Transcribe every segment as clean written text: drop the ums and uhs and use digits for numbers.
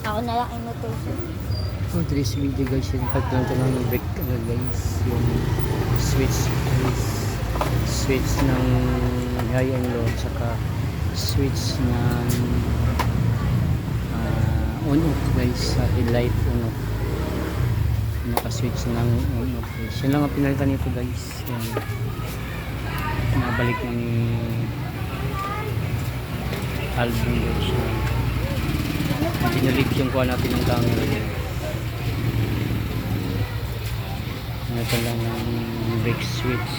Ako na lang inutusin. Oh, dress video guys, yung pagkanta ng brake guys, yung switch guys, switch ng high and low, saka switch ng on off guys, sa headlight on off, naka-switch ng on off guys. Yan lang ang pinalitan nito guys. Yan, nabalik na ni Alvin guys. Binalik yung kuha natin ng camera guys. Ito lang ang brake switch.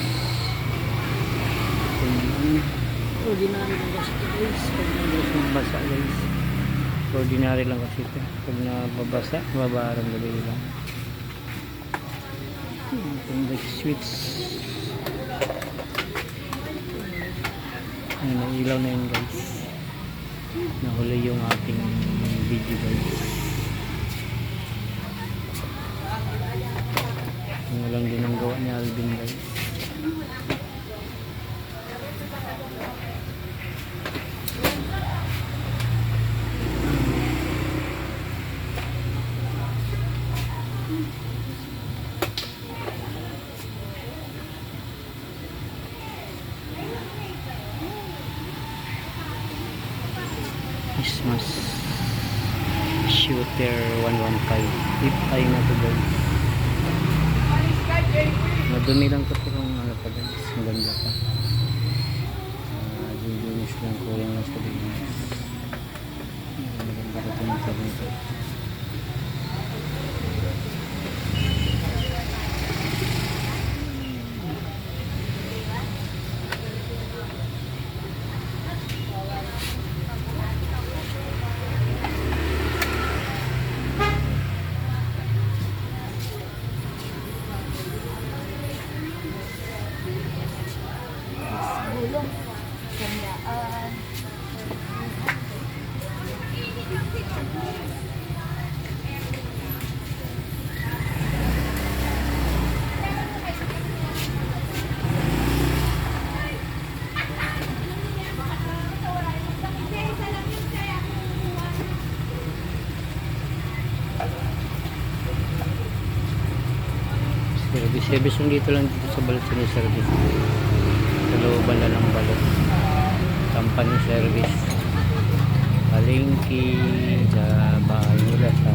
Ordinary lang kasi ito guys. Pag nabasa guys, ordinary lang kasi ito. Pag nababasa, mababaran gabi lang. Ito ang brake switch. Nailaw na yun guys. Nahuli yung ating video guys. Walang ginagawa ni Alvin guys. Christmas Shooter 115 if ay na to guys. Madumi lang ito pero ano pa guys, maganda pa. Dinis lang ko yung nasa dinis. Maganda pa ito nito. Gulong. Sandaan. Service yung dito lang dito sa balot sa service. Sa looban na lang balot. Company service. Palengke sa bahay nila sa